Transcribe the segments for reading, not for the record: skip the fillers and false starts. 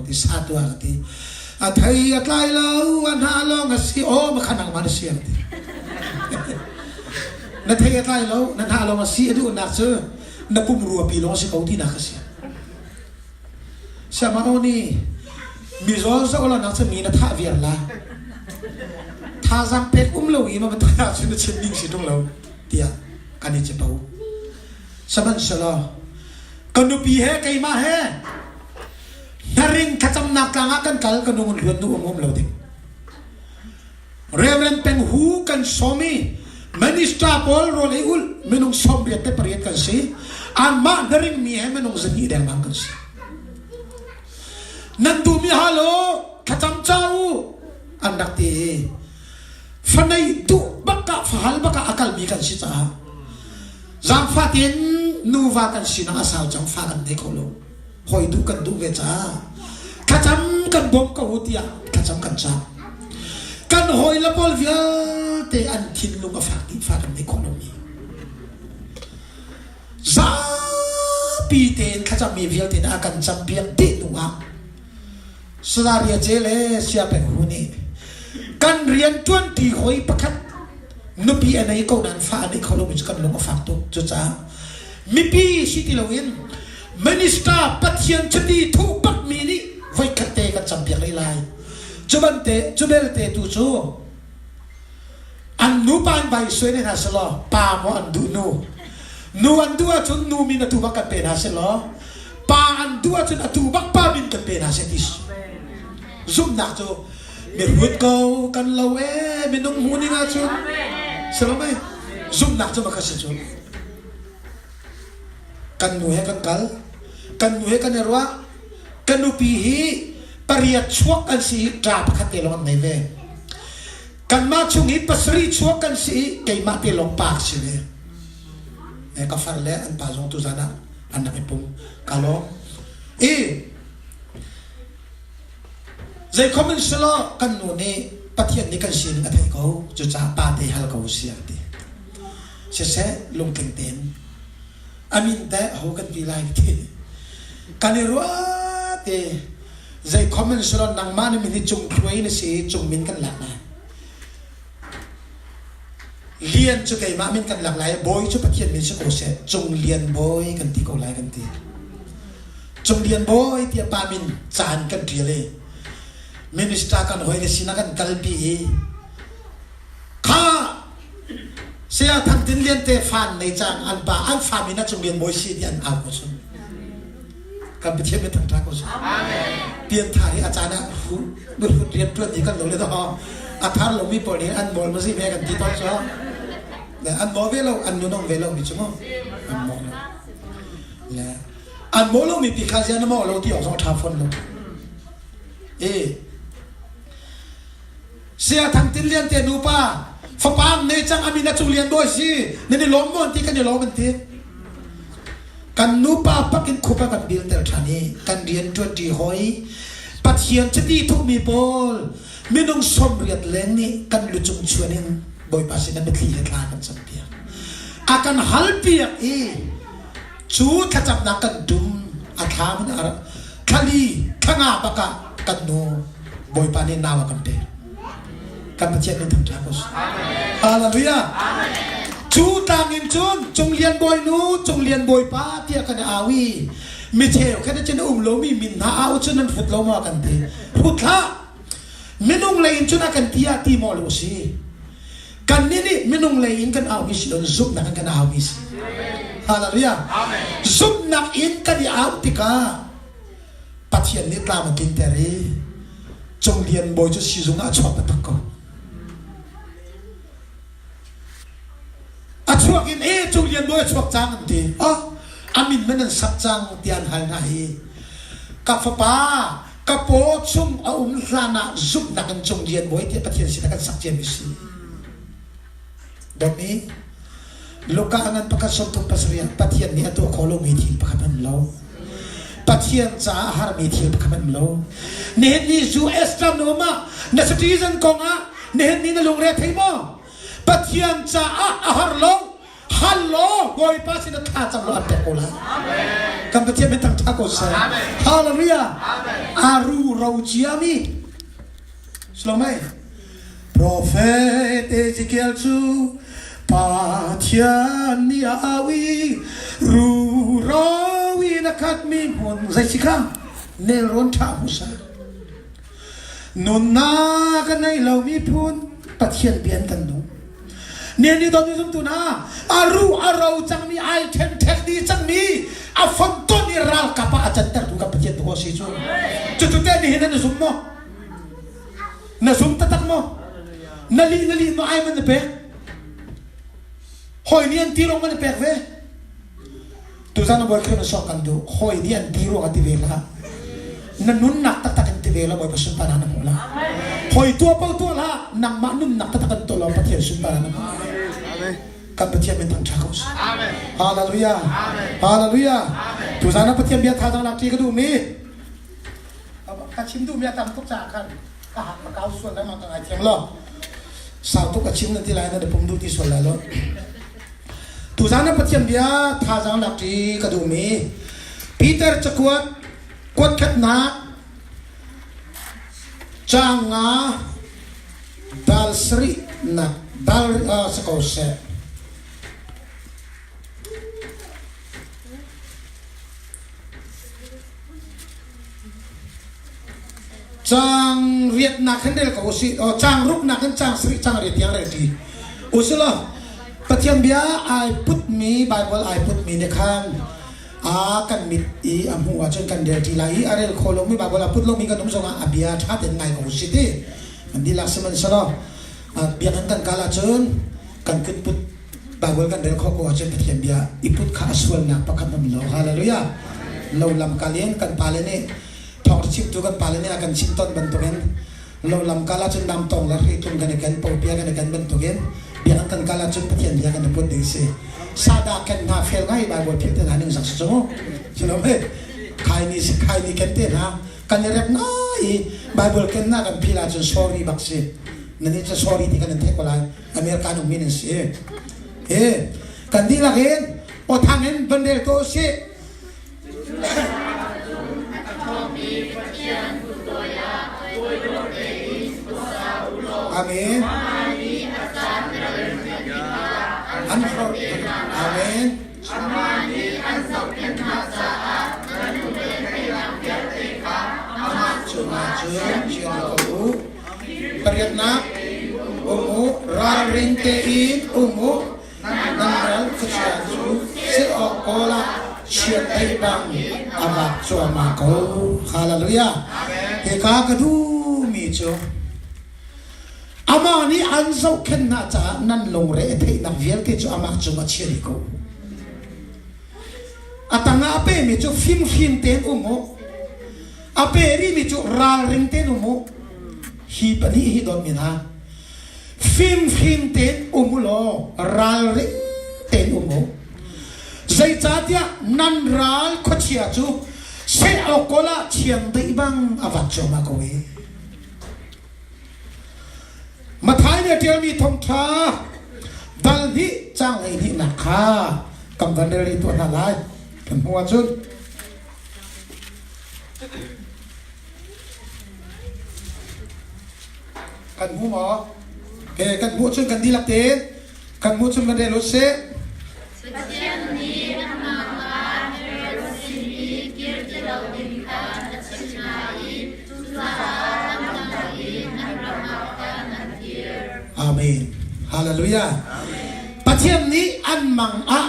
ti satu ati athai atlai lo an ha lo ngasi o ma khanang man siam ti na thai atlai lo nan ha lo ngasi adu nak chu na pum ru pi lo si kau ti na kasi sama oni mi zo zo lo nak se mi na tha vian la tha zang pek lo i ma ta chu na chen ding si dong lo tia kani che pau saban sala kanu pi he kai ma he naring kacham nak tanga kan kal kanung luan du umum lo ding reverend peng hu kan somi minister pol ro le ul menung som riat te pariat kan si an ma naring mi he menung zani dang mang kan si nan tu mi halo kacham chau andak ti fanai tu baka fahal baka akal mi kan si cha zam fatin nu va kan si na asal jang fa kan de ko lo hoi du kan du ve cha kacham kan bom ka hutia kacham kan cha kan hoi la bol via te an thin lu ma fa ti fa kan economy za pi te kacham mi via te na kan cham piang te tu a salaria jele sia pe hu ni kan rian 20 hoi pakhat nu pi anai ko nan fa an economy kan lu ma fa tu chu cha mi pi si ti lo in minister pathian chati thu pak mi ni vai khate ka champion lai chubante chubelte tu chu an nu pan bai soine na selo pa mo an du nu an du a chun nu mi na tu bak pe na selo pa an du a chun atu bak pa min ka pe na setis zum na chu mi rut ko kan lo e mi nung hu ni nga chu selo mai zum na chu ma ka se chu kan nu he kan kal kan nu he kan erwa kan nu pi hi pariat chuak kan si tra pakhat te long nei ve kan ma chung hi pasri chuak kan si kai ma te long pak si ve e ka far le an pa jong tu zana an na pum kalo e zai comment selo kan nu ne pathian ni kan sin a thai ko chu cha pa te hal ko sia te se long ken ten amin ta ho kan ti lai te kanirwa te zai comment selo nang man mi ni chung throi na si chung min kan lak na lian chu kai ma min kan lak lai boy chu pathian min se ko se chung lian boy kan ti ko lai kan ti chung lian boy ti pa min chan kan ti le minister kan hoi le sina kan kalpi kha se a thang tin lian te fan nei chang an ba an fa mi na chung lian boy si ti an a ko chu kanไปเทียบเป็นทางทางก็ใช่เปลี่ยนถ่ายอาจารย์นะบุรุษเรียนเพื่อนที่กันหลงเลยต่ออาทารหลงมีปอดนี้อันบอลมาสิแม่กันที่ต้นซ้อแต่อันบอลเวลาอันนู้นเวลามีชั่วโมงอันบอลแล้วอันบอลมีปีกาเซียนมอเราที่ออกสองทาฟอนลงเสียทางตินเลียนเตนูป้าฝปางในจังอามินาจูเลียนด้วยสินี่ล้มมันที่กันอย่าล้มมันที่กันนูปาปักกินคุปกันบิลเตอร์ทานีกันเรียน20หอยปัจเจียนชดีทุกมีบอลไม่ต้องสมเรียนเล่นนี่กันลุจุงชวนนี่บ่อยภาษาเป็นที่เหตุการณ์กันสัมเพียงอาการฮัลเปียกชูขจับนักกันดุมอาคามันอะไรคลีข้างอาปากกันนูบ่อยปานี่นาวกันเตะกันปัจเจียนเป็นทางทางก็ฮาเลลูยาชูตางอินจุนจงเรียนบอยนู้จงเรียนบอยป้าเที่ยกันอาวีมิเทลแค่นั้นจะอุ้มโลมีมินหาเอาจุนนั้นฟุตโลมากันทีฟุตละมินุงเลยอินจุนกันเที่ยตีมอลูซีกันนี่มินุงเลยอินกันอาวิสิโดนซุปนักกันอาวิสิฮาเลลูยาซุปนักอินกันอาติกาปัจเจียนนิตามันกินแต่รีจงเรียนบอยจะสิจุงอาชอบตะกอช่วงนี้จงเรียนด้วยช่วงจังทีอามินมันนั่นสักจังเตียนหายไหนกับฟ้ากับโปชุ่มเอาลานาซุปนักกันจงเรียนบ่อยที่ประเทศสินักกันสักเจมิสีแบบนี้ลูกการนั้นประกาศสมทุนภาษาเรียนประเทศนี้ตัวโคโลมีทีประคับมันเราประเทศจ้าหามีทีประคับมันเราเนนี่จูเอสตามโนมาเนสติซันกงอ่ะเนนี่นั่นลงเรียนที่มั้งปัจเจียนจ้าอาหารลงห ฮัลโหลโวยป้าสินะท่าจังหวะเตะโกละกันประเทศไม่ตั้งท่าโกเซ่ฮาเลลูยาอารูเราเจียมีสโลไหม Prophet Ezekiel tu patian ni awi ru rawi nakat mi mon zaisika nelron tha musa nonna kanai lau mi phun patian bian kan nu ne ni don ni sum tu na aru arau chang mi ai them thek di chang mi a fam to ni ral ka pa achan tar tu ka patian to si chu chu te ni hinan sum mo na sum tatak mo nali no ai man pe hoi ni an tiro man pe ve tu sana bor khna so kan do hoi ni an tiro ati ve la nanun nak tatak an ti ve la boy pasun pa na mo la hoi tu pa tu la nang ma nun nak tatak an to la pathian sun pa na mo amen kan pathian men tang chakos amen hallelujah hallelujah tu sana pathian bia tha dang lak ti ka du mi ka chim du mi tam tuk cha kan ka hak ma kau suan la ma ka ngai thiam lo sao tu ka chim na ti lai na de pum du ti suan la lo tu sana pathian bia tha dang lak ti ka du mi Peter chakwat kwat khat na changa dal sri na dal sakose chang riet na khan del ko si chang ruk na khan chang sri chang riet yang re ti usula pathian bia I put me Bible I put me ne khan kan mit I amu wa chen kan der ti lai arel kholong mi Bible put long mi kan songa abia tha den ngai ko si ti andi la semen sara bia kan kala chen kan kut put Bible kan der kho ko chen pathian bia I put kha aswal na pakhat nam lo hallelujah lo lam kalien kan pale ne thong chip tu kan pale ne akan chinton ban to gen lo lam kala chen dam tong la ri tum kan kan po pia kan ban to gen bia kan kala chen pathian bia kan put de se sada kan na fel ngai ba bo phit ta ning sak so chino me khai ni kan te na kan rep nai bible kan na kan phila chen sorry bakse nani cha sorry ti kan te ko lai america no minin se kan di la gen o thangen bandel to se amen amen amani ansok ken hasaa kanule kayang kerteka cuma cian ko pergetna umu rarinte in umu nanal kecaju se okola cian ai bang amat cuma ko haleluya eka kadu mi cho amani ansok ken na cha nan long re the na vial ke cho amak cuma chiri ko atanga ape mi cho fim ten umo ape ri mi cho ral ring ten umo hi pani hi don mina fim ten umulo ral ring ten umo zai cha dia nan ral khochia chu se okola chiang dei bang avat cho ma ko e mathai ne tel mi thong tha dal hi chang ai ni na kha kam van der ri to na lai kan huwa chun kan hu mo ke kan hu chun kan di lak te kan hu chun kan de lo se pathian ni amanga ro sin ni kir te lo din ta chai tu amen hallelujah pathian ni an mang a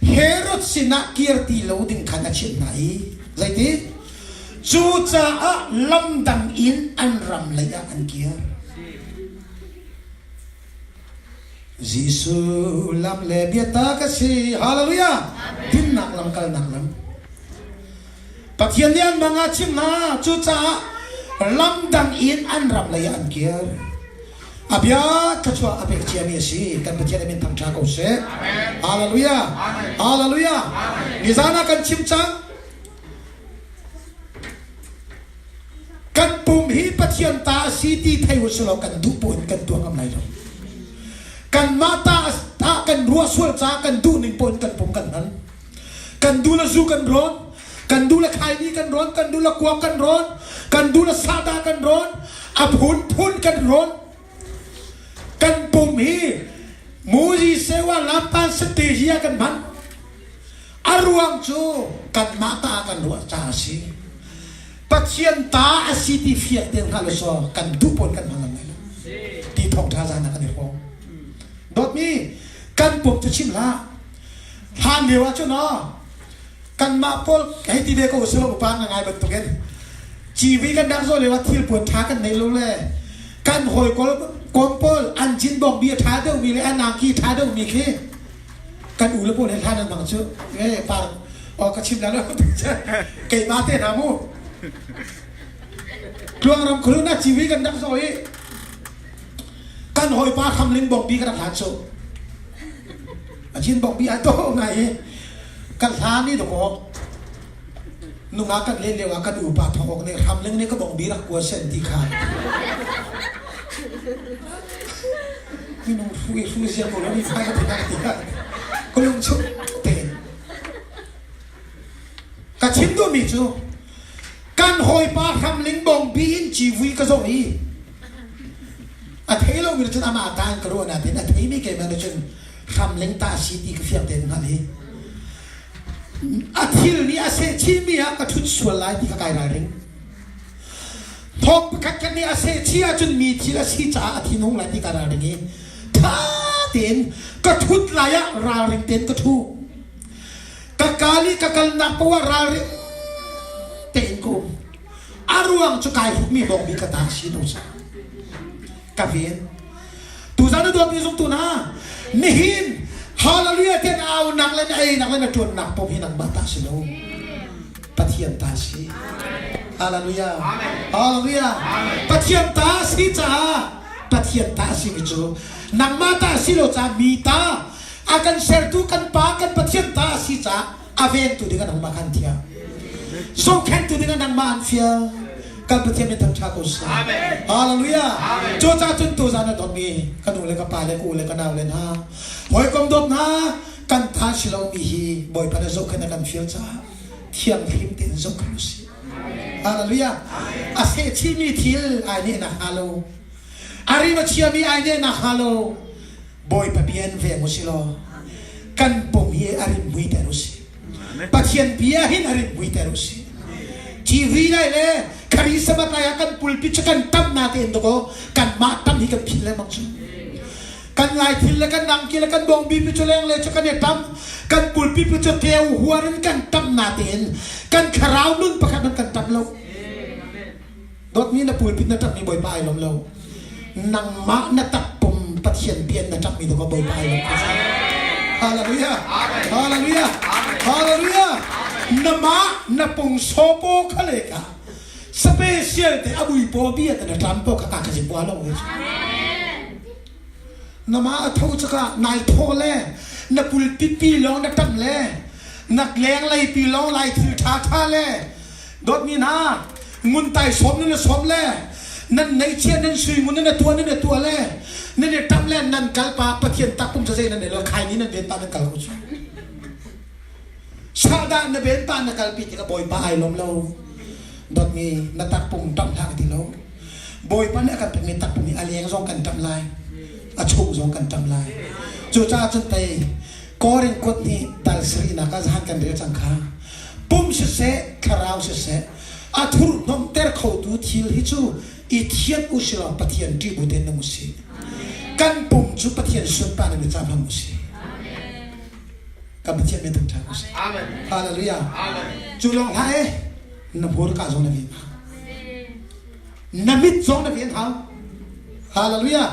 herod sina kirti lo ding khana chin nai zaiti chu cha a lam dang in an ram lai an kia jisu lam le biata ka si hallelujah tin nak lam kal nak lam pathian ni an mang a chim na chu cha lam dang in an ram lai an kia abia kachwa apek chiami si kan pathian min thang tha ko se hallelujah hallelujah nizana kan chimchang kan pum hi pathian ta si ti thai uslo kan du pon kan tu ngam lai lo kan mata ta kan รัวส่วนจ้ากันดูหนึ่งปนกันผมกันนั้นกันดูละสู้กันร้อนกันดูละใครนี่กันร้อนกันดูละกวางกันร้อนกันดูละซาดากันร้อนอพุนพุนกันร้อนกันปุ่มฮีมูจีเซวาลาปันสติเฮียกันมันอารวงจูกันมาตากันรัวจ้าสิปัจเจียนตาอาศิติฟิเต็นฮาลโซกันดูปนกันมันอะไรตีทองท่าจานักกันเด็กผมดอกนี้กันปุ่มจะชิมละทานเดียวว่าเจ้าเนาะกันมาพอลให้ที่เด็กก็อุศลอุปานง่ายแบบตัวกันชีวิตกันดังโซ่เลยว่าที่ปวดท้ากันในรู้เลยกันหอยกอมพอลอันจินบอกเบียท้าเดิมมีเลยอันนาคีท้าเดิมมีแค่กันอูแล้วพวกนี้ท่านั้นบางชื่อเอ้ปาออกกระชิมแล้วเก่งมาเต้นหามูกลวงรำครูน่าชีวิตกันดังโซ่กันหอยปลาคำลิงบอกบีกันฐานโซ่อันจินบอกบีอันโตไงกันท้านี่ถูกบอกนุ่งอากันเล่นเรียกว่ากันอุปาทองเนี่ยทำเรื่องนี้ก็บอกบีรักกลัวเส้นตีขาดนี่นุ่งฟูเสียงหมดแล้วมีไฟก็ตีขาดตีขาดก็ลงชุบเต็มกระชิมตัวมีจูกันหอยปลาทำลิงบอกบีอินจีวีก็ส่งอีอาทิตย์เราวิจารณ์มาตานกระโดดนะที่อาทิตย์ไม่เกี่ยวกับจนทำลิงตาสีตีก็เฟียงเต็มขนาดนี้อาทิตย์นี้อาเซชีมีอะกระทุนส่วนลายที่กระไกลายริงทบกันนี้อาเซชีอาจนมีทีละสีจ่าอาทิตย์น้องลายที่กระไกลายริงท่าเต็นกระทุนลายราริงเต็นกระทุกะกาลีกะกันนักเพราะว่าราริงเต็นกูอารวงจุกายทุกมีบอกมีกระตาสีนุ่งสากาเฟียนตูซานุดวงมีสมตุนะนิหินฮาเลลูยาเทียนเอาหนักเลยไอ้หนักเลยนะจวนหนักพอพี่หนักบัตตาสิโลปะเทียนตาสิฮาเลลูยาฮาเลลูยาปะเทียนตาสิจ้าปะเทียนตาสิมิจูหนักมาตาสิโลจ้ามีตาอากันเซอร์ตูกันปากันปะเทียนตาสิจ้าอาเวนตุดิกันหนักมากันเทียส่งแข่งตุดิกันหนักมาอันเฟียกันปะเทียนเป็นธรรมชาติกุศลฮาเลลูยาโจจ้าจุนตูซานะตอนนี้กันดูเลยกับปาเลยกูเลยกันเอาเลยนะหอยกลมดมนะกันท้าชิลามีฮีบ่อยพันธุ์โจกันกันฟิลจ้าเทียมพิมพ์เต็นโจกันลุสิฮาเลลูยาอาเซชีมีทิลไอเนนักฮาโลอาริมาเชียมีไอเนนักฮาโลบ่อยปะเบียนเวมุสิโลกันปมฮีอาริมุยเตรุสิปะเทียนเบียหินอาริมุยเตรุสิชีวิตได้เลยคาริสมาตายกันปุลปิชกันตั้มนาเต็นตัวก็กันมาตั้มที่กันพิลเลยมั้งจูกันไล่ทิลกันนังกิลกันบงบีปิชเลงเลยจะกันเนี่ยตั้มกันปุลปิปิชเทียวหัวนั้นกันตั้มนาเต็นกันคราวนุ่นประกันกันตั้มเราดอกนี้นะปุลปิชนะตั้มมีบ่อยไปลมเรานังมะนะตักปุ่มปะเทียนเพียนนะตั้มมีตัวก็บ่อยไปลมฮาเลลูยาฮาเลลูยาฮาเลลูยานะมะนะปุ่งโซโปขเลกะสเปเชียลแต่อาบุยโปบีแต่นะตั้มโปกะกะกะจิบัวเราเลยนามาทูจักรนายโทเล่นักปุลปีลองนักตั้มเล่นักแรงไล่ปีลองไล่ถือท่าเล่ดดมีนาเงินไต่สมนั่นสมเล่นั่นในเชียนนั่นสุยมุนนั่นตัวเล่นั่นเนี่ยตั้มเล่นั่นกัลปาปะเทียนตักปุ่มจะเจนั่นเนี่ยเราใครนี้นั่นเบียนปานั่นกัลกุศลชาดานั่นเบียนปานั่นกัลปีที่ก็บ่อยปาไอ้ลมเราดดมีนักตักปุ่มตั้มทางที่เราบ่อยปาเนี่ยกันเป็นมีตักปุ่มมีอะไรยังส่งกันตั้มลายอาชูสองกันจำลายจูจ้าจนไปกอรินกดนี่ดัลสรีนักการหันกันเรียจังค่ะปุ่มเสะคาราวเสะอาทุรน้องเตอร์เขาดูทิลฮิจูอีเทียนอุศิลปะเทียนที่บุเดนมุสีกันปุ่มจูปะเทียนสุดปานในจามมุสีกันปะเทียนเป็นทั้งชามุสีฮาเลลูยาจูลองไห้นับหัวกาจงนับเวียนนับมิดจงนับเวียนเขาฮาเลลูยา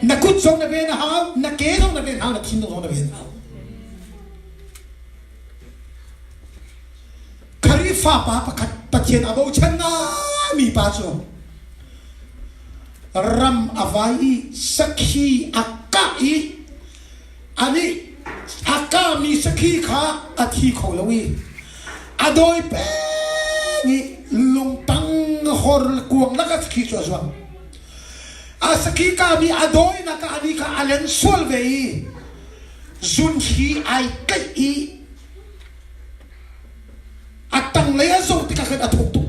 นักกุศลนับเวียนเขานักเกศนับเวียนเขานักทิ้งนับเวียนเขาคาริฟ้าป้าประคัดปะเทียนอาบูชนะมีป้าโจรัมอวัยสักขีอากาอีอันนี้อากามีสักขีขาอาทิโคลวีอโดยเปนี่ลุงตังฮอร์กวงนักสักขีชัวชัวอาสักขีกามีอโดยนักอันนี้กาอันเลนสวลเวย์ ซุนชีไอไกอีอัตังเลยอะส่งที่กระเกิดอัตุตุ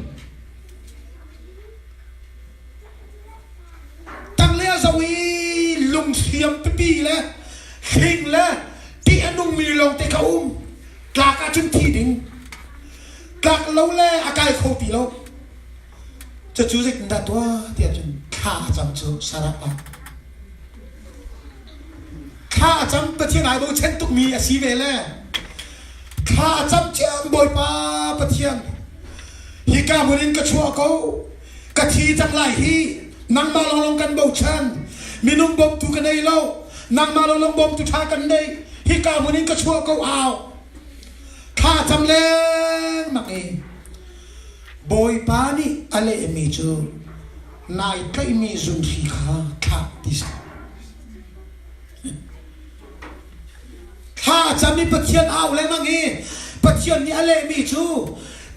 ตังเลยอะสวีลุงเสียมปีเลยขิงเลยที่อนุมีลงที่เขากลากอาจุนทีดิ่งกลากเราเลยอากาศโคตีเราจะจูจิกดัดตัวที่อาจุนข้าจำจูสารพัดข้าจำประเทศไหนบ่เช่นตุกมีอาชีพเลยข้าจำเจียมบ่อยป้าประเทศฮิกาบุรินกระชัวเขากะทีจังไรฮีนั่งมาลองกันบ่ชันมีนุ่มบ่มตุกันในเรานั่งมาลองบ่มตุทากันในฮิกาบุรินกระชัวเขาเอาข้าจำเล่นมักเองบ่อยป้านี่อะไรมีจูนายก็มีจุนทีข้าที่สุดข้าจะมีปะเทียนเอาเลยมั้งงี้ปะเทียนนี่อะไรมีจู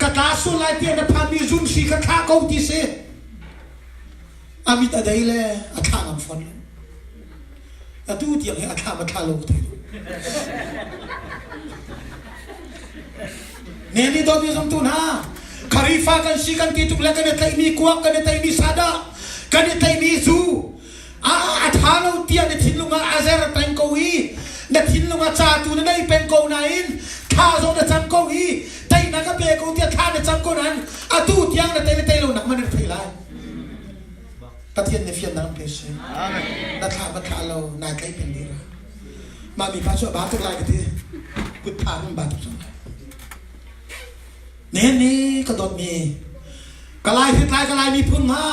กะตาสุไลเตียนพามีจุนสีข้าเขาที่สุดอามิตาได้เลยอาข้างำฝนอาดูที่ยังให้อาข้ามาข้าลงเถอะเนี่ยนี่ตัวพี่สมตุนฮะคาริฟ้ากันสีกันที่ตุกเล็กกันเนี่ยมีกวกกันเนี่ยมีซาดากันเนี่ยมีซูอาทาเราเตียนเนี่ยทิ้งลงมาอาเซอร์เป็นกวีเนี่ยทิ้งลงมาจ่าตูเนี่ยได้เป็นกวนายน์ข้าโซนเนี่ยจำกวีแต่นักเบลกูเตียข้าเนี่ยจำกนั้นอาดูที่ยังเนี่ยเตยลงนักมันเนี่ยไทยปะเทียนเนี่ยเฟียนน้ำเพชรนักข่าวมาข่าวเรานายใครเป็นดีละมามีพระช่วยบาตุกลายกันทีกุฏามันบาตุกสองเนี่ยนี่ก็โดนมีกลายที่กลายมีพุ่งมา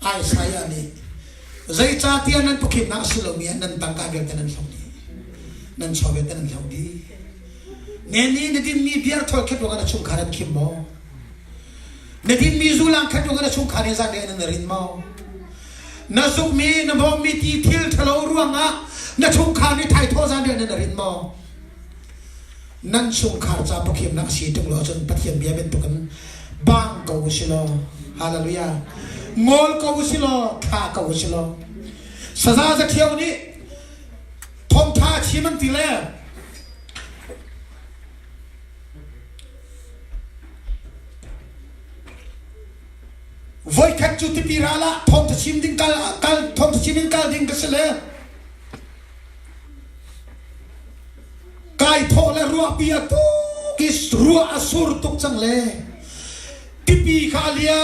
ไอ้สายอันนี้ใจจ่าเตียนนั้นพวกขิมนักสุลมีนั้นตั้งการเกิดนั้นสองดีนั้นชอบเกิดนั้นสองดีเนี่ยนี่เนี่ยที่มีเบียร์ทอดแค่ตัวกันชุ่มขานั้นขิมโมเนี่ยที่มีจุลังแค่ตัวกันชุ่มขานี้จากเนี่ยนั้นรินโมนั่นสุกมีนั่นบอกมีที่ทิลทะเลร่วงอ่ะนั่นชุ่มขานี้ไทยโทษจากเนี่ยนั้นรินโมนั่นชุ่มขาจากพวกขิมนักสีตุงโลจนปะเทียนเบียร์เป็นตัวกันบางกูสิโลฮาเลลูยางอลกูสิโลข้ากูสิโลสะซาจะเที่ยวนี้ทงท่าชีมันตีเล่ไว้ขัดจุดที่ปีราละทงจะชิมดิ้งกัลทงจะชิมดิ้งกัลดิ้งกัสเล่ไก่ทอและรัวปียตุกิสรัวอสุรตุกจังเล่ที่ปีขาเลีย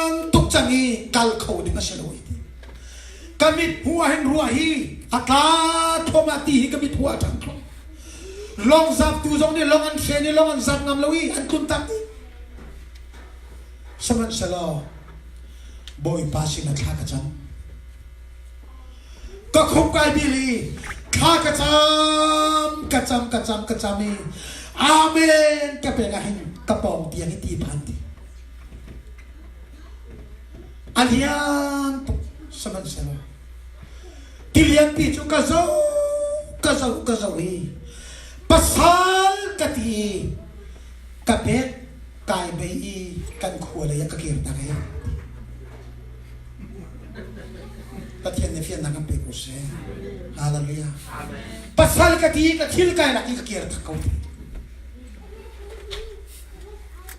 งตุกจังอีกัลเขาดิ้งกัสเล่กามิดหัวเห็นรัวฮีอากาศทมาตีฮีกามิดหัวจังลองซับตูจงนี่ลองอันเชนี่ลองอันซับงามลวีอันคุณตักนี่สมันสลอบอยปาสินักข้ากระจังก็คุบไกบิลีข้ากระจำมีอาเมนกระเปงอาหินกระปองเตียงที่ตีพันตีอาเลียนสมันสลอที่เลี้ยงปีจุกะเจ้าฮีปัสสาวกะตีกระเปกกายใบอีกันขวดเลยกระเกียร์ตาไงประเทศในเฟียนนักเป็นกุศลฮาเลลูยาปัสสาวกะตีกระทิลกายนักกระเกียร์ตาเขา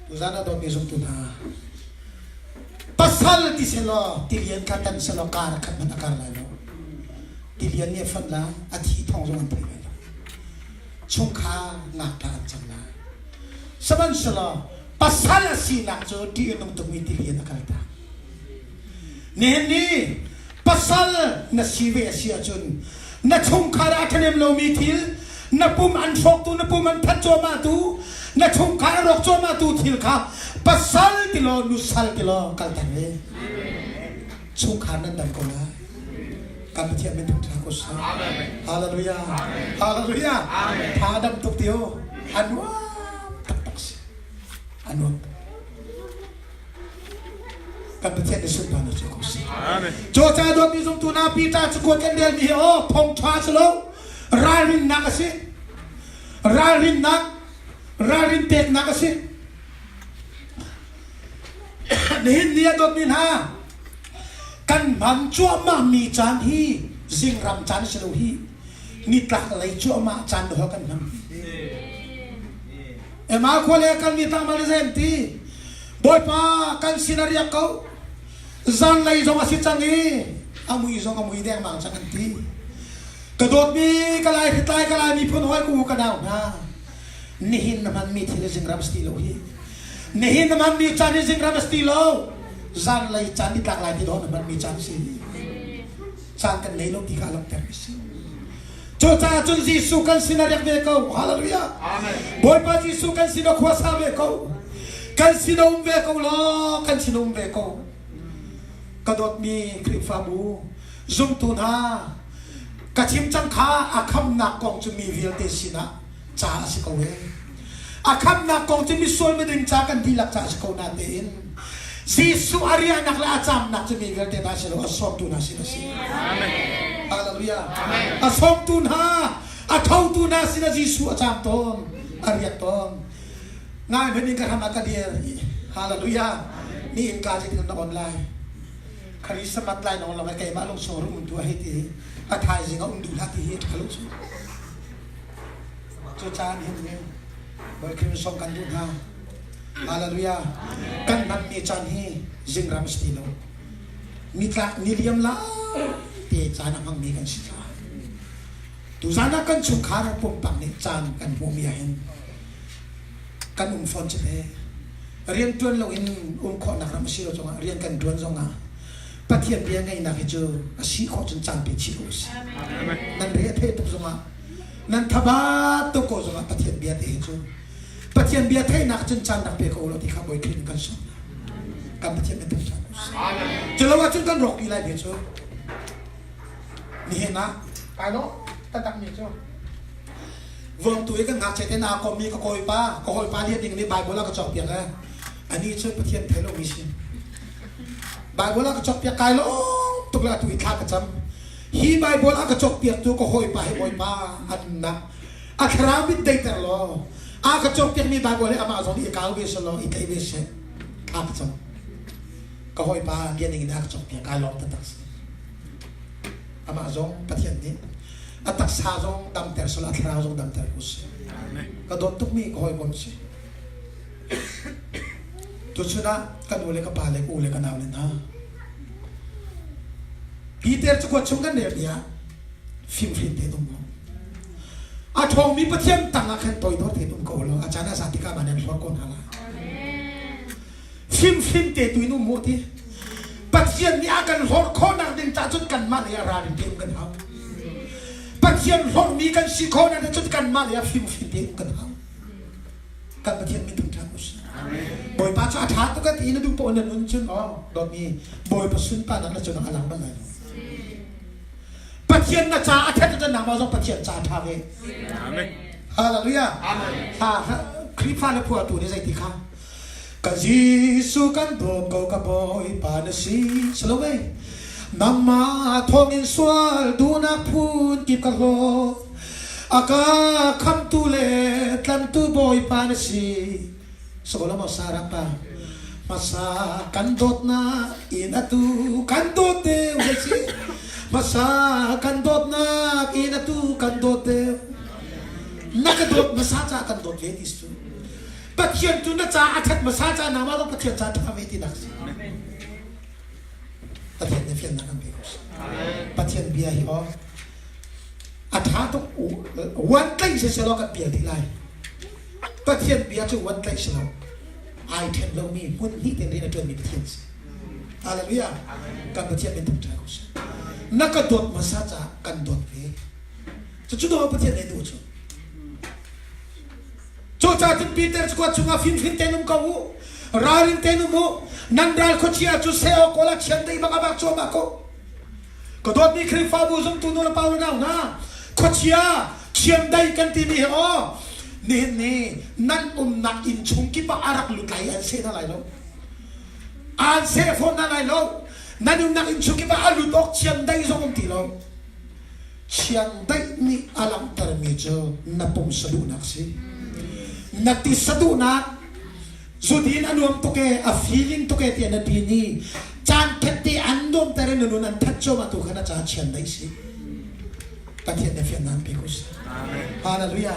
ดูซานาโดนมีสมตุนาปัสสาวที่เสลอที่เลี้ยงกันตันเสลอการขัดมันอาการอะไรเนาะที่เลี้ยงเนี่ยฟันละอาทิตย์ทองจวันไปเลยช่วงค้าหนักตาจังนะสมันสลอปัสสาวสีนักโจที่อุณหภูมิที่เลี้ยงนักการตาเนี่ยนี่ปัสสาวนักชีวะเสียจนนักช่วงค้าราชเนมโลมีทิลนักปุ่มอันฟอกตูนักปุ่มอันพัดโจมาตูนักช่วงค้ารกโจมาตูทิลข้าปัสสาวที่โลนุสัลที่โลกัลตันเลยช่วงค้านั้นดังกว่าการปฏิบัติเป็นทุกทางกุศลฮาเลลูยาฮาเลลูยาพาดัมตุกเดียวอันว่าตักสิอันว่าการปฏิบัติในสุดบานจุกุศลโจจ่าดวงมีสมตุนาปีตาจุกวนกันเดียมีโอพงชาสโลรารินนักสิรารินเตกนักสินี่เนี่ยดวงมีนากันมันจัวมามีจานฮีจิงรำจานสโลฮี นี่ตักอะไรชั่วมาจันทร์กันนั่นมาควรเลี้ยกันมีตั้งมาเลเซียตีบอยป้ากันสินารียเขาจันเลยจงอาศัยจังงี้อามุยจงอามุยแดงมาจังกันตีกระโดดมีกระไรที่ตายกระไรมีพุ่นห้อยกูกระดาวนะนี่หินมันมีที่จิงรับสติโลฮีนี่หินมันมีจานจิงรับสติโลจันเลยจานที่ตักไรที่โดนมันมีจานสิจานกันเลยโลที่ขาลังเตอร์สิJota jun Yesus kan sinarak beko, haleluya. Amen. Boy pa Yesus kan sino kuasa beko, kan sino beko lo, kan sino beko. Kadot mi krifamu, zoom tuna, kachim changka akam nak kong tu mi vilte sina, cha si kau he. Akam nak kong tu mi sol meding cha kan dilak cha si kau natin. Yesus Arya nak la acham nak tu mi vilte na silo asom tuna sina si. Amen. Haleluya. Asom tunha, atau tuna sina Yesus acam ton, ariat ton. Ngai bening kaham akadir. Haleluya. Ni ingkaji dengan online. Kali semat lain orang kaya malung sorum untuk hati. Atai jinga undu hati kalau so. Cucan ini. Berkirim songkan tunha. Haleluya. Kan nam ni canhi jingram stilo. Mitra niliam lah. Te cana mang mi kan sita. Tu sana kan sukara pumpang ni can kan pumiahin. Kan fon cepe. Rian tuan lo in kho nak ram siro jonga rian kan tuan jonga. Pathian bia ngai nak hejo asi kho chen can pe chi us. Amen. Nan re the tu jonga. Nan thaba to ko jonga pathian bia te hejo. Pathian bia the nak chen can nak pe ko lo ti kha boy khin kan so. Kan pathian te tu. Amen. Jelawa chen kan rok ilai bejo. Ni na, ano? Tatak niyo. Vâng tuổi cái ngạc chạy thế nào còn mi có coi pa liên định đi bài bố là có chọc việc à, anh đi chơi phát hiện thấy lo mi xin, bài bố là có chọc việc cái lo, tục là tuổi khác cái chấm, hi bài bố là có chọc việc tu có coi pa anh na, akram biết đây tao lo, có chọc việc mi bài bố là ama giống như cáo biết lo, ít cái biết sẽ, khác chấm, có coi pa liên định đi có chọc việc cái lo tất tất. Amazon pathian ni atak sajong dam ter solat rajong dam ter us kadot tuk mi ko hoy bom si tu chuna kadule ka pale ko ule ka nawlen ha Peter chu ko chungan ne dia film te dum a thong mi pathian tanga khan toy dor te dum ko lo achana satika manen hor kon hala film te tu nu mo ti Pathian ni akan hor kona ding ta chut kan ma ya ra ding kan ha Pathian hor mi kan si kona ding chut kan ma ya film ding kan ha kan pathian mi tung thang us boy pa cha tha to ka ti na du po na nun chun dot mi boy pa sun pa na chun alang ban lai Pathian na cha atha ta na ma zo pathian cha tha ve amen hallelujah amen ha kripa le pu tu ni sai ti kha Yesus kan dom kau kaboy panasi selaway nama thongin swal dunak pun kip kalo aka kam tule kan tu boy panasi sekolah masarap pa masa kandot na inatu kandot de wesi masa kandot na inatu kandot de nakadot masa cha kandot vedis tu Pathian tu na cha athat masaja nama lo pathian cha tha veti nak pathian ne fian nak ambekos pathian bia hi o atha to wan kai se se lo ka bia ti lai pathian bia chu wan kai se lo ai them lo mi mun hi ten ri na tuen mi pathian hallelujah kan pathian ben tum cha ko nakadot masaja kan dot ve chu do pathian ne do chu Coba tu Peter sekuat cuma film tenum kau, raring tenum mo, nandal ko cia tu seo kolak siang dai baka bak coba ko. Kedua ni krifa buzum tu nol Paulo na, ko cia siang dai kan tini ni nan nak incung kipa arak lukai an se na lai lo, an se phone na lai lo, nan nak incung kipa alutok siang dai zong ti lo, siang dai ni alam termejo napom salunak si. Nati saduna Zudin anuam toke a feeling toke ti na dini chan keti andom tere nunun an tacho matu kana cha chen dai si ประเทศในเวียดนามเปกุสฮาเลลูยา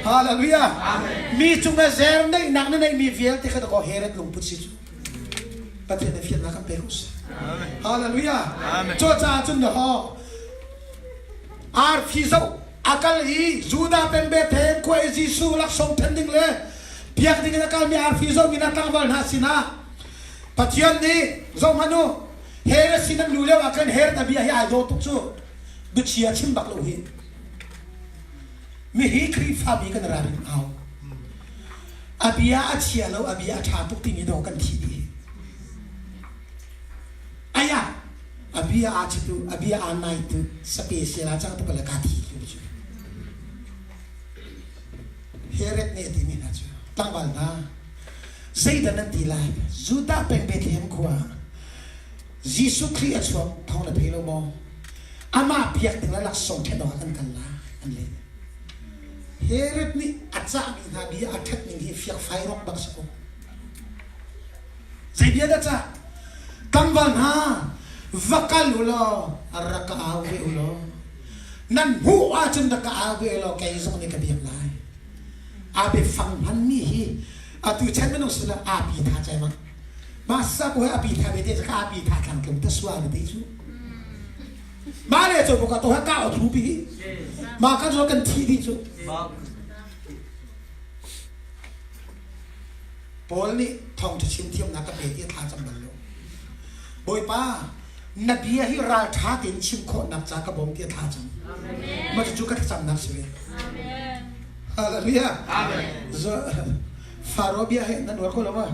ฮาเลลูยามีจุงเบเซมได้นักนั่นได้มีเวียลที่เขาตะโกเฮเรตลงพุทธิจุประเทศในเวียดนามเปกุสฮาเลลูยาโจจ้าจุนเดฮออาร์ฟิโซอาคัลฮีจูดาเป็นเบเทนควยจิสูลักสมเทนดิงเลยเพียงดิ่งนักการมีอาร์ฟิโซมีนักตั้งวันหาสินะประเทศนี้จงมาโนเฮเรสินันรู้แล้วอาการเฮเรตบีให้ไอโดตุกจูดุเชียชิมบักโลหิมีฮีครีฟาบีกันราริมเอาอาบียาอาเชียแล้วอาบียาชาตุกติมีดอกกันทีดีอายะอาบียาอาชิตุอาบียาอาไนตุสเปเชียลอาจังตุกละกาทีอยู่จูเฮเรตเนติมีนะจูตั้งวันนะใจดันนันทีไลจูดาเป็นเบธเลมขวายิสุคริสต์ชวบท้องละเพลโมอามาเพียกถึงแล้วลักส่งแค่ดอกกันกันละอันเลยเฮเรตนี่อาจจะมีนาบีอาทัดนี่ที่เฟียกไฟรอกบักสกุลใจเดียดจ้ะกังวันฮะวักลุลอรักอาเวลุลนั่นหัวจนรักอาเวลุแกยิ่งนี่กระเบียบไล่อาเบฟังมันนี่อาตุเช่นไม่ต้องสุดละอาบีท่าใจมั้งมาสักวันอาบีท่าเบเดจะอาบีท่ากันกันแต่สวาเลยดิจูมาเลยจูบอกว่าตัวก้าวทูบีมากันจะกันทีดิจูพอนี่ทองจะชิมเทียมนักกระเบียท่าจำบันโลบอยป้านับเบียฮิราชาตินชิมโคนับจากกระบอกเทียท่าจังมาจะจูกันจำนับสิเว้ยฮาเลลูยาฟาโรเบียเห็นนั่นว่าคนละว่า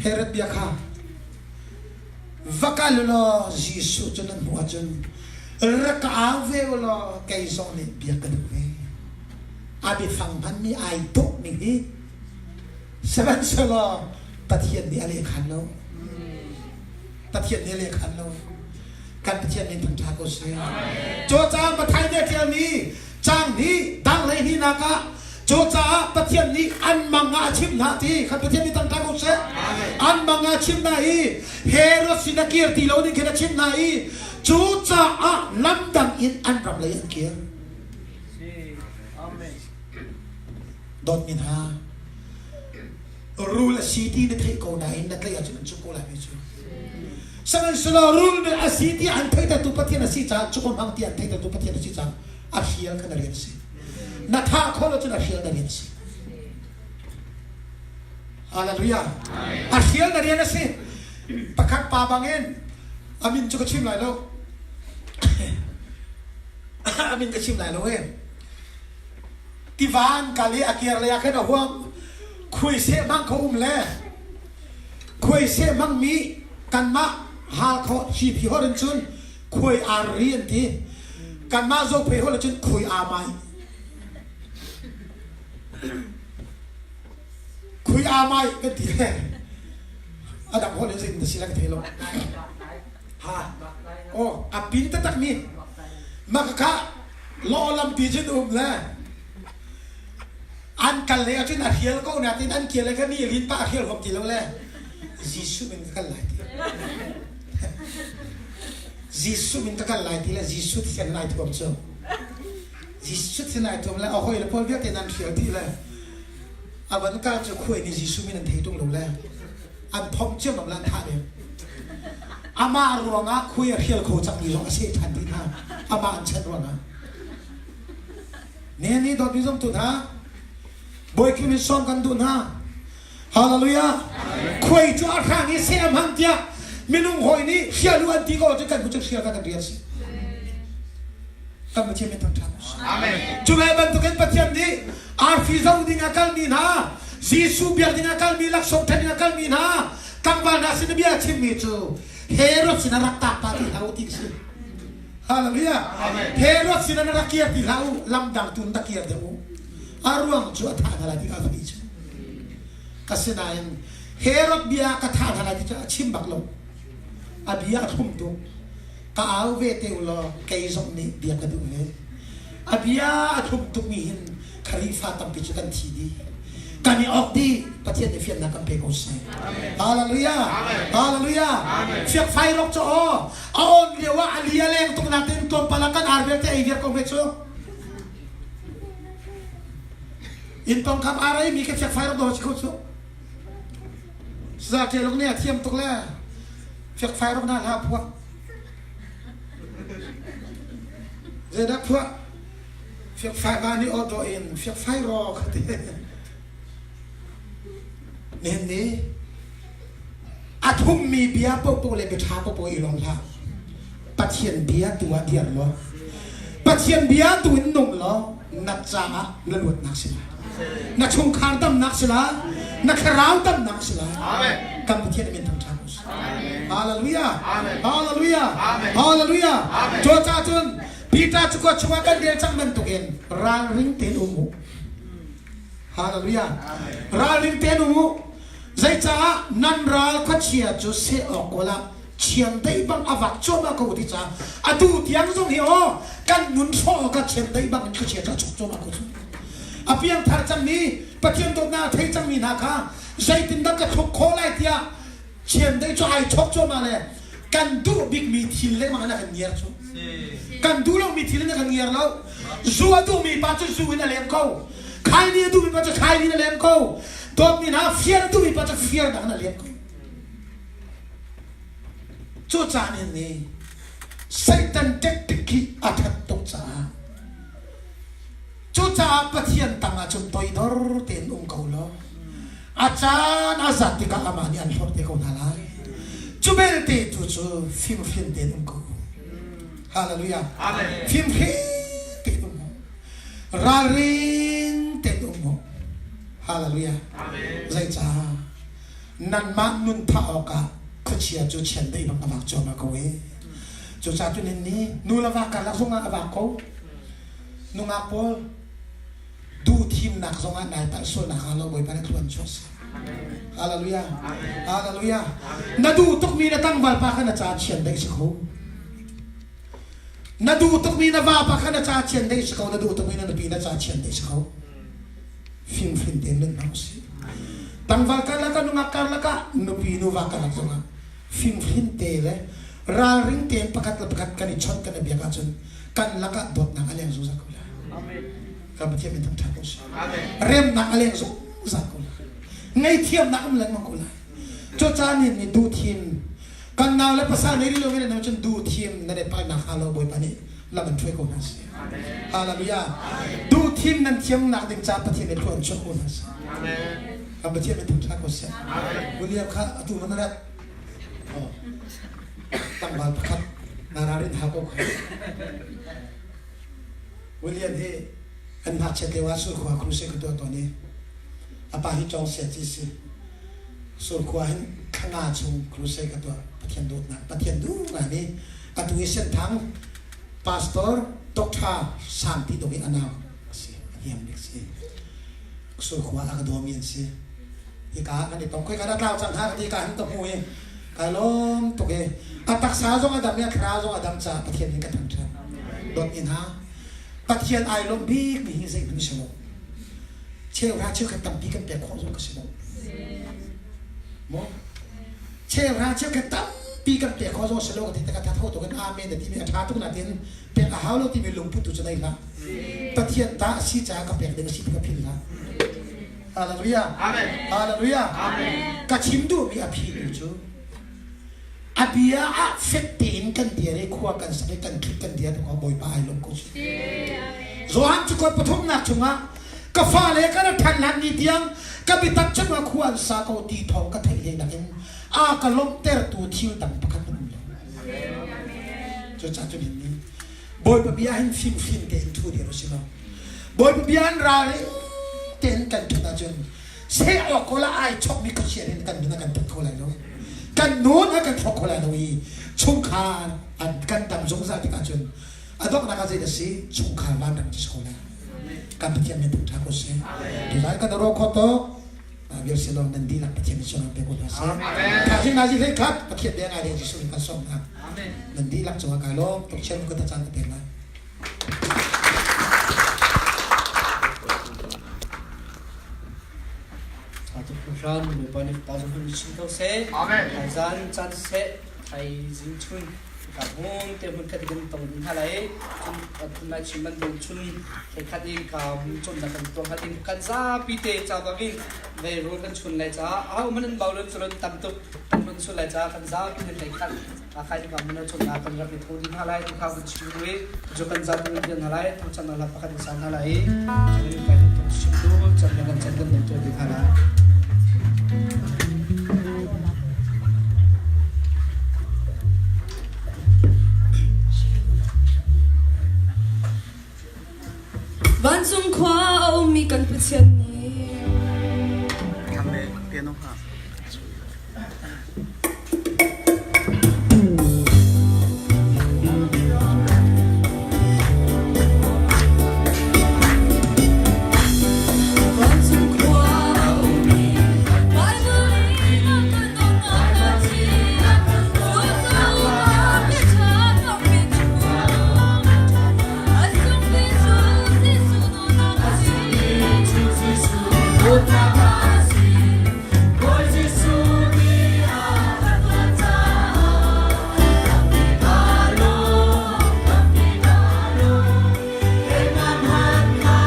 เฮเรตเบียข้าวักลุลยิสุจนนั้นหัวจนรักอาเวลแกยิ่งนี่เบียกันดูเว้ยอาบิฟังพันนี่ไอตุกนี่สบันสโลปฏิเสธนี่อะไรขันโลปฏิเสธนี่อะไรขันโลการปฏิเสธนี่ทั้งชาติก็เสียโจจ้ามาไทยเดียเทียนี้จางนี้ดังเลยนี่นักะโจจ้าปฏิเสธนี้อันมังอาชิมนาทีขันปฏิเสธนี่ทั้งชาติก็เสียอันมังอาชิมนาอีเฮโรสินักเกียรติโลนี่แค่ชิมนาอีโจจ้าอ่ะลำดังอินอันรับเลยอันเกียร์ดอนมินฮารูลสีที่นั่นเทโกนาอินนั่นเลยอาจจะเป็นจุกโกลาไม่ใช่สังเกตสโลรูลเดอสีที่อันเทแต่ตุปฏินัสิจ้าจุกคนบางที่อันเทแต่ตุปฏินัสิจ้าอาเชียกันเรียนสินัทธาคนละจุดอาเชียกันเรียนสิฮาเลลูยาอาเชียกันเรียนสิประคับป่าบางเงินอามินจุกชิมหลายโลกอามินก็ชิมหลายโลกเองที่วานกาลีอาเกียร์เลยอาแค่ดอกหัวคุยเสมังเขาเลยคุยเสมังมีกันมาหาเขาชีพิฮอร์นจุนคุยอาเรียนที่กันมาโจพิฮอร์นจุนคุยอาไมคุยอาไมกันที่อาดับฮอร์นจุนจะสิลักเทโลฮะโอ้อาปินตะตักนี่มักกะล้อลำปีจุนเลยอันกันเลยจุดนัดเฮียลก็นัดที่นั่นเกี่ยวอะไรกันนี่ลิ้นป้าเฮียลผมตีแล้วแหละยิสุมันกันหลายทียิสุมันกันหลายทีแล้วยิสุที่ไหนตัวผมเจอยิสุที่ไหนตัวผมแล้วเอาหอยแล้วพอเรียกที่นั่นเฮียที่แล้วอาวันก็จะคุยในยิสุมันที่ตรงนู้นแล้วอันผมเชื่อแบบนั้นท่าเดียวอามารัวงะคุยเฮียลโคจังมีร้องเสียทันทีท่าอามาอันเช่นรัวงะนี่ดอกพิซซ่าตุนฮะบอยคิมิซอมกันดูนะฮาเลลูยาคุยจ้าข้างนี้เสียมันเดียมินุ่งหอยนี่เสียล้วนที่ก็จะกันผู้จัดเสียกันเรียนสิตั้งแต่เช้าไม่ต้องทำจุดแรกบรรทุกกันประเทศนี้อาร์ฟิซาวดิ้งอาการมีนะซีซูเบียดิ้งอาการมีลักษณะดิ้งอาการมีนะกังวานสินเบียชิมมิจูเฮโรสินารักตาปาติเราทิ้งสิฮาเลลูยาเฮโรสินารักเกียรติเราลำดังตุนตะเกียรติเราอารุงจุดท่าอะไรที่เขาทำอีกก็เสนายเฮโรดเบียก็ท่าอะไรที่จะชิมบักลงอาเบียทุ่มตุก็เอาเวทีอุลอเกยส่งนี่เบียก็ดูเลยอาเบียทุ่มตุมีหินคาริฟาตั้มปิจกันทีดี กันนี่ออกดีประเทศในเฟียนนักกันเปโกเซ่ฮาเลลูยาฮาเลลูยาเฟียไฟรกจ่อเอาเรียกว่าอาลียาเลงตรงนั้นเต็มตัวพลังกันอาร์เบลเตไอเดียคอมเพล็กซ์อินตองคำอะไรมีแค่เฟียไฟรกโดนชิคุชสาเจลงเนี่ยเทียมตรงแล้วเฟียไฟรกน่ารักพวกเจดักพวกเฟียไฟบ้านนี้ออโดอินเฟียไฟรอกันนี่อาทุ่มมีเบียร์ปุ๊บเลยไปท้าปุ๊บอีลงท่าปัจเจียนเบียร์ตัวเดียร์ล้อปัจเจียนเบียร์ตัวนุ่มล้อนักจ้าละลวดนักสิละนักชงคานตั้มนักสิละนักราวตั้มนักสิละกำปัจเจียนเป็นทั้งชาติฮาเลลูยาฮาเลลูยาฮาเลลูยาโจจ้าจุนพีตาจุกชัวกันเดียร์จังมันตุกินรางริงเตนุมุฮาเลลูยารางริงเตนุมุใจจ้านันรัลขัดเชียจุเสออกก็ละเชียงได้บังอวักจมากูดิจ้าอดูที่ยังทรงเหี่ยวกันนุนโซ่กันเชียงได้บังขัดเชียจะจุกจมากูอภิยังทาร์จังนี้ปะเทียนตัวหน้าเทจังมีนาคาใจตินดักกระทุกโคไลเทียเชียงได้จ่ายชกจมาเลยกันดูบิ๊กมีทีเล่มาหน้ากันเงียบชุกันดูเรามีทีเล่มากันเงียบแล้วจัวดูมีปัจจุบันนั่นเลี้ยงเขาใครนี่ดูมีปัจจุบันใครนี่นั่นเลี้ยงเขาตัวมีนะเฟียร์ดูมีปัจจัยเฟียร์ดังนั้นเลี้ยงกูจู่จานนี้ไซตันเด็กติกีอัฐตุกจ้าจู่จ้าปะเทียนตั้งอาจุนตัวดอร์เต็นเขาล้ออาจารย์อาจัดที่กับอามานี่อันฟอร์ที่เขาทลายจู่เบลเตจู่ฟิล์มเต็นเขาฮาเลลูยาฟิล์มเต็นเขาราริงเต็นเขาฮาเลลูยาใจจ้านั่นมันนุนท่าออกะขเชียจุเชียนได้บังอวักจอมาเขาเอจุจ้าจุนี้นูละวักกันลักษณะอวักเขานุงอาปอลดูทีมนักสงฆ์นายแต่ส่วนนักเราบ่อยไปในครัวชสฮาเลลูยาฮาเลลูยานาดูตุกมีนาตั้งบาปะขันจ่าเชียนได้สิเขานาดูตุกมีนาบาปะขันจ่าเชียนได้สิเขานาดูตุกมีนาปีนาจ่าเชียนได้สิเขาฟิล์มเต็นนั่นเอาสิตั้งวักกันแล้วก็นุ่งอาการแล้วก็นุปีนุวักกันแล้วก็ฟิล์มเต็นเลยราริงเต็นประกาศกันอีชนกันในเบียร์กันจนกันแล้วก็ดดนักอะไรสุสักคนละกับเทียมเป็นทั้งชาติเริ่มนักอะไรสุสักคนละไงเทียมนักอะไรมั่งคนละโจจานี่ดูทีมกันนาวและภาษาในที่เราไม่ได้นำจนดูทีมนั่นเองไปนักฮาโลบอยปานี่แล้วมันช่วยคนนั้นสิฮาเลลูยาดูทีมนั้นเทียมนักดึงจ่าประเทศในคนช่วยคนนั้นสิกับประเทศเป็นทั้งชาติคนเสียวิลเลียมข้าดูมันนั่นแหละตั้งบาลพัดนารารินฮาโกะวิลเลียมที่อันพัดเชตเลวาสุขวาครูเซกุตัวนี้อาปาฮิจงเสียจีสิสุขวาเห็นข้างหน้าชงครูเซกุตัวปะเทียนดูนะปะเทียนดูงานนี้อัตุวิเซนทั้งพาสตอร์ด็อกเตอร์สามที่ตรงนี้อันนั้นสิเยี่ยมเด็กสิสุขวาอักโดมินสิที่การกันที่ต้องคุยกันแล้วจังหาที่การต้องคุยการล้มตัวเองอัตักษาจงอดัมเนี่ยคราจงอดัมจ่าปะเทียนนี้กันทั้งชั้นโดนอินฮะปะเทียนไอลมบีกมีหิ้งสิ่งนี้เชลเชื่อว่าเชื่อกันตั้มบีกันเปียกของจงกระสิบโมเชื่อว่าเชื่อกันตั้มบีกันเปียกของจงเชลกันที่ตะกันทัดโทษตัวกันอาเมนแต่ที่มีอาชาตุกนาทีนเป็นอาหารที่มีลมพุทธุจะได้ละปะเทียนตาสีจ้ากับเปียกเดือดสีกับพิลละฮาเลลูยาฮาเลลูยากัดชิมดูมีอภิรุจูอาเบียอาเฟตเตนกันเดียร์ขวากันสเปกันคิดกันเดียร์ตัวบอยปายลงกุศโซฮันจุกปฐมนักจุงะกฟ้าเล็กกันทันหันนิดยังกับบิตักจุงะขวานสากตีทองกันเทียนนักเองอากลมเตอร์ตัวทิวดังประคันนุ่มจุดจัดจุดนี้บอยปบียหันฟิมเตนทูเดียร์สิโนบอยปบียหันรายเตนกันจุดนั้นจนเสียออกคนละไอชกมีกระเชียนกันดูนักกันทุกคนเลยเนาะกันโน้นกันทุกคนเลยนะวีชุ่มคาอันกันดำสงสารที่กันจนอันต้องนักการเสียสิชุ่มคาล้านดังที่สุดเลยกันเป็นที่มีทุกท่าก็เสียที่ไหนกันรอคอโต้เบียร์สิลองนันดีนักเป็นที่มีชนเป็นคนละเสียถ้าที่นาจิเลยครับประเทศเดียร์อะไรที่สุดกันส่งนะนันดีนักจังหวะการล้อมตกเชื่อมก็จะจังเป็นละ ran me bani pazon hun chinto se Amen. azan chan se thai jing chun ka hom te mun khat gan tong din halai chun atna chiman do chun ke khati ka chun na kan tong hatin kan za pi te cha bangin ve ro kan chun lai cha a manan baulon chulon tam tu mun chun lai cha kan za pi ne khat a khai ka mun chun na kan ra pi thon din halai tu ka bu chi we jo kan za tu din halai tu chan na pakhat san halai jeng ka tu chi do chan na kan chan gan tu din halai Van zum kwa o mi kan putsian ni Kami piano ha. Van zum kwa o mi Bai buli na kan no na na chi So so ma me cha no me chu Asum bi su si su no na na chi Si su no na na chi Hoje su mi a ta Campinalo Dengan haka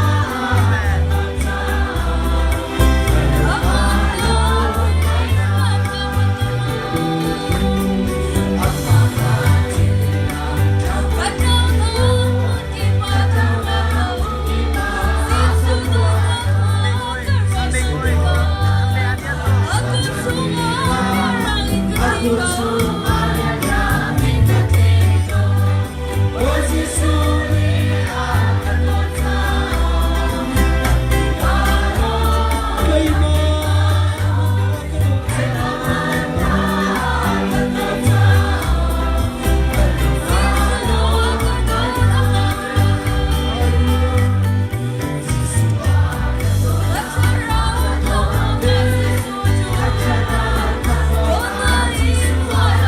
Bye.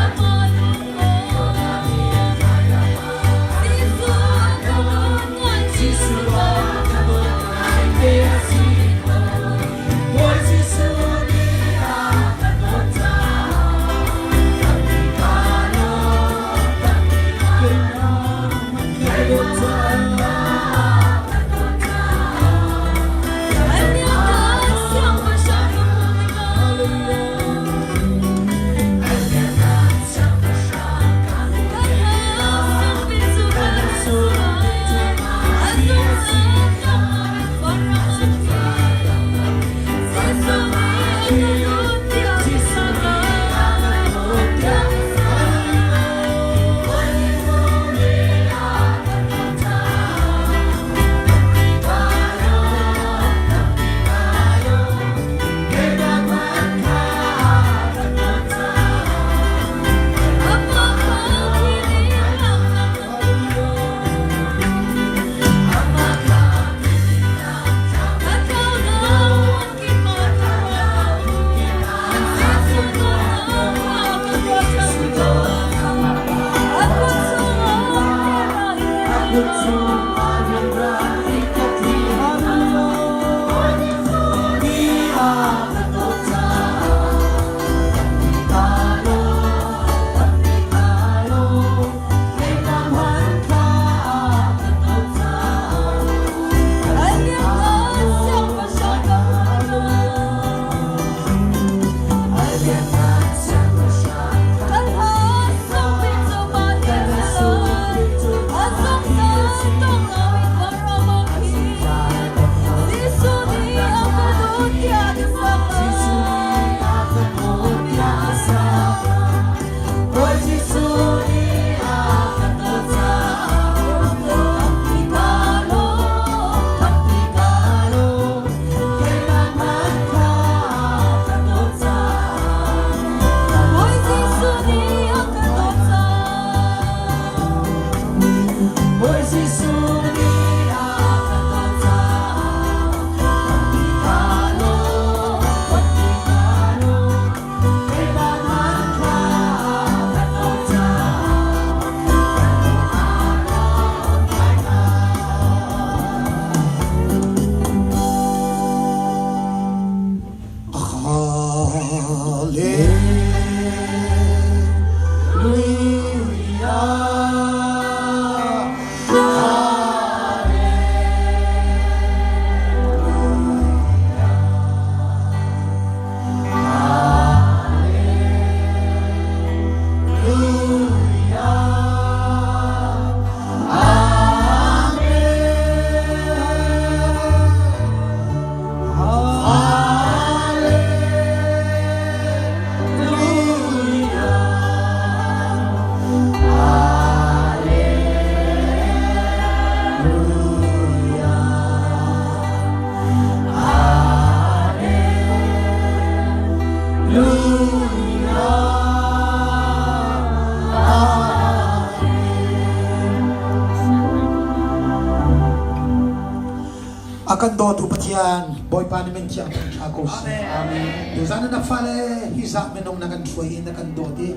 akan do tu patian boy pa namin siya ako amen do sana na fale hisa menong nakan tuin nakan do di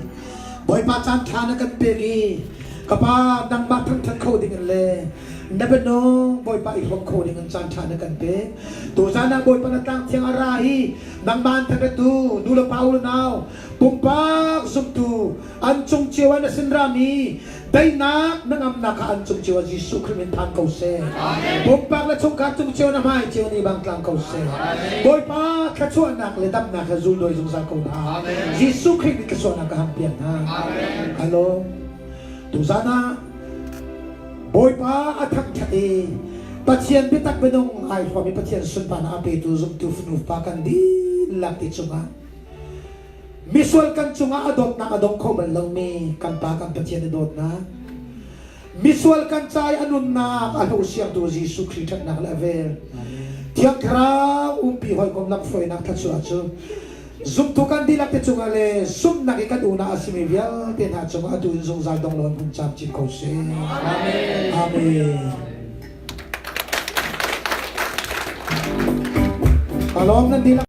boy pa chan khan nakan pegi kapa nang batang tan coding le never know boy pa ihong coding ang chan chan nakan pe do sana boy pa natang tiang arahi nang man tan tu dula paulo now pumpak sumtu ancung cewa na sinrami dai nak nang am naka ancung cewa Jesu krimintan kau se pumpak la chung ka chung cewa na mai cewa ni bang klang kau se boy pa kachuan nak le dam nak zul doi zung sa kau na Jesu krimin kachuan nak hampian ha hello tu sana boy pa atak chati patien bitak benong ai fami patien sun pa na ape tu zum tu fnu pa kan di lakti chunga Misual kan chunga adot na adong ko balang mi kan pa kan patien adot na Misual kan chay anun na alo siyang tu Jesu Christ na level tiang kra umpi hoy kom lam foi na tatsu atsu zum tu kan dilak te chunga le sum na ki kaduna asimivial ten ha chunga atu zong za dong lon pun chap chi ko se amen amen kalong nan dilak